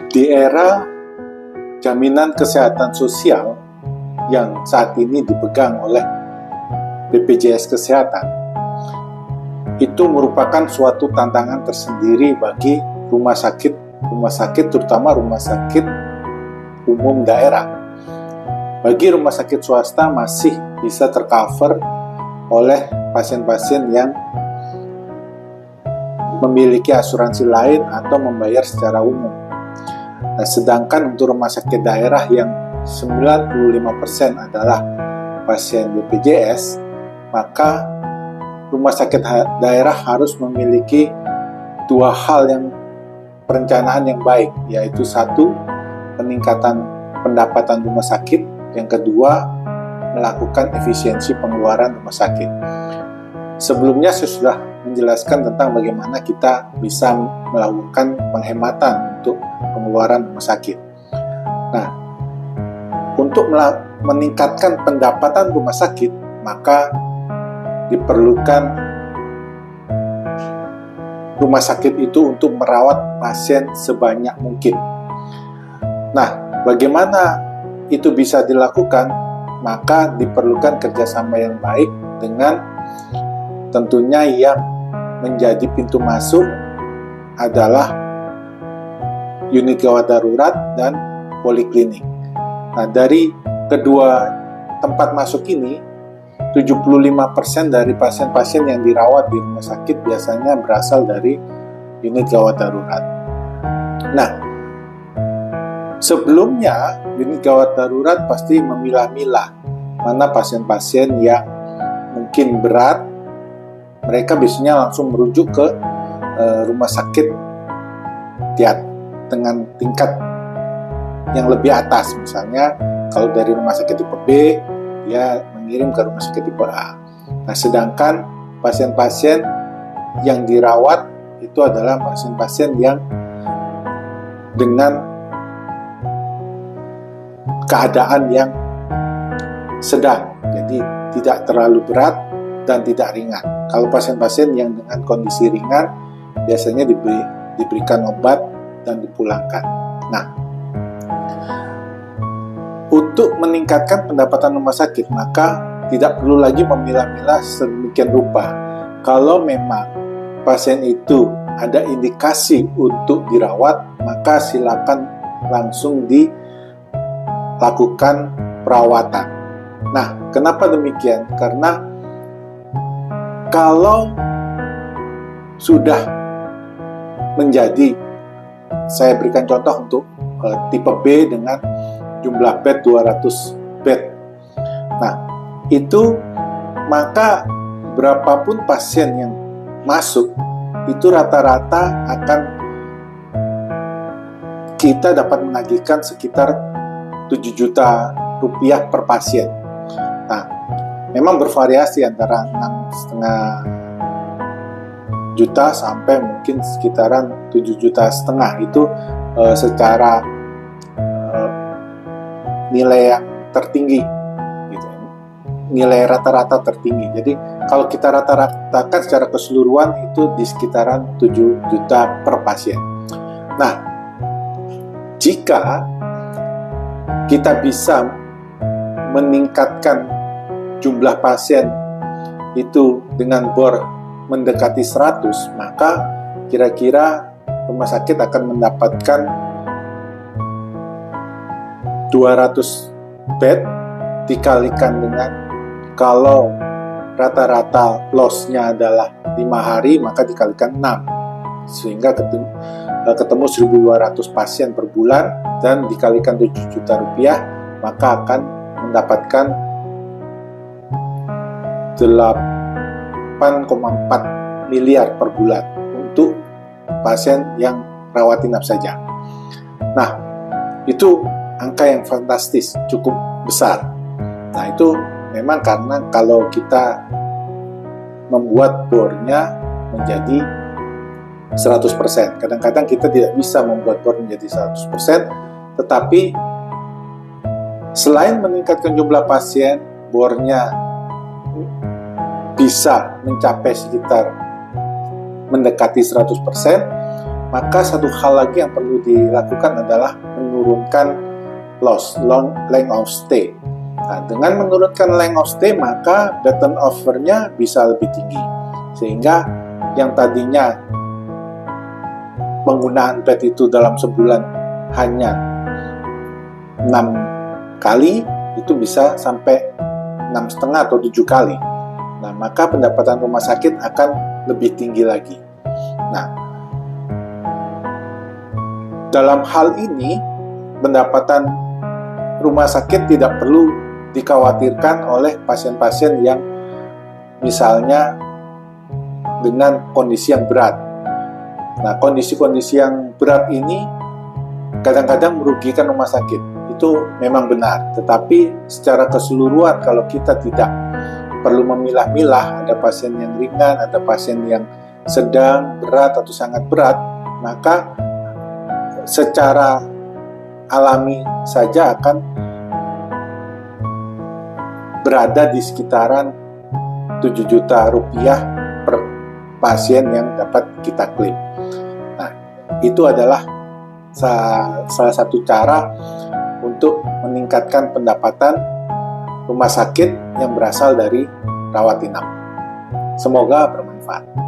Di era jaminan kesehatan sosial yang saat ini dipegang oleh BPJS Kesehatan, itu merupakan suatu tantangan tersendiri bagi rumah sakit terutama rumah sakit umum daerah. Bagi rumah sakit swasta masih bisa tercover oleh pasien-pasien yang memiliki asuransi lain atau membayar secara umum. Nah, sedangkan untuk rumah sakit daerah yang 95% adalah pasien BPJS, maka rumah sakit daerah harus memiliki dua hal yang perencanaan yang baik, yaitu satu, peningkatan pendapatan rumah sakit, yang kedua, melakukan efisiensi pengeluaran rumah sakit. Sebelumnya saya sudah menjelaskan tentang bagaimana kita bisa melakukan penghematan untuk pengeluaran rumah sakit. Nah, untuk meningkatkan pendapatan rumah sakit, maka diperlukan rumah sakit itu untuk merawat pasien sebanyak mungkin. Nah, bagaimana itu bisa dilakukan? Maka diperlukan kerjasama yang baik dengan tentunya yang menjadi pintu masuk adalah unit gawat darurat dan poliklinik. Nah, dari kedua tempat masuk ini, 75% dari pasien-pasien yang dirawat di rumah sakit biasanya berasal dari unit gawat darurat. Nah, sebelumnya unit gawat darurat pasti memilah-milah mana pasien-pasien yang mungkin berat, mereka biasanya langsung merujuk ke rumah sakit dengan tingkat yang lebih atas. Misalnya kalau dari rumah sakit tipe B, dia mengirim ke rumah sakit tipe A. Nah, sedangkan pasien-pasien yang dirawat itu adalah pasien-pasien yang dengan keadaan yang sedang, jadi tidak terlalu berat dan tidak ringan. Kalau pasien-pasien yang dengan kondisi ringan biasanya diberikan obat dan dipulangkan. Nah, untuk meningkatkan pendapatan rumah sakit, maka tidak perlu lagi memilah-milah sedemikian rupa. Kalau memang pasien itu ada indikasi untuk dirawat, maka silakan langsung dilakukan perawatan. Nah, kenapa demikian? Karena kalau sudah menjadi, saya berikan contoh untuk tipe B dengan jumlah bed 200 bed. Nah, itu maka berapapun pasien yang masuk, itu rata-rata akan kita dapat menagihkan sekitar 7 juta rupiah per pasien. Nah, memang bervariasi antara 6,5 juta sampai mungkin sekitaran 7,5 juta itu secara nilai yang tertinggi, gitu. Nilai rata-rata tertinggi. Jadi kalau kita rata-ratakan secara keseluruhan itu di sekitaran 7 juta per pasien. Nah, jika kita bisa meningkatkan jumlah pasien itu dengan bor mendekati 100, maka kira-kira rumah sakit akan mendapatkan 200 bed dikalikan dengan, kalau rata-rata loss-nya adalah 5 hari, maka dikalikan 6, sehingga ketemu 1.200 pasien per bulan, dan dikalikan 7 juta rupiah, maka akan mendapatkan 8,4 miliar per bulan untuk pasien yang rawat inap saja. Nah, itu angka yang fantastis, cukup besar. Nah, itu memang karena kalau kita membuat bornya menjadi 100%. Kadang-kadang kita tidak bisa membuat bor menjadi 100%, tetapi selain meningkatkan jumlah pasien, bornya bisa mencapai sekitar mendekati 100%, maka satu hal lagi yang perlu dilakukan adalah menurunkan length of stay. Nah, dengan menurunkan length of stay, maka bed turnover-nya bisa lebih tinggi. Sehingga yang tadinya penggunaan bed itu dalam sebulan hanya 6 kali, itu bisa sampai 6,5 atau 7 kali. Nah, maka pendapatan rumah sakit akan lebih tinggi lagi. Nah, dalam hal ini, pendapatan rumah sakit tidak perlu dikhawatirkan oleh pasien-pasien yang misalnya dengan kondisi yang berat. Nah, kondisi-kondisi yang berat ini kadang-kadang merugikan rumah sakit. Itu memang benar, tetapi secara keseluruhan kalau kita tidak perlu memilah-milah, ada pasien yang ringan, ada pasien yang sedang, berat, atau sangat berat, maka secara alami saja akan berada di sekitaran 7 juta rupiah per pasien yang dapat kita klaim. Nah, itu adalah salah satu cara untuk meningkatkan pendapatan rumah sakit yang berasal dari rawat inap. Semoga bermanfaat.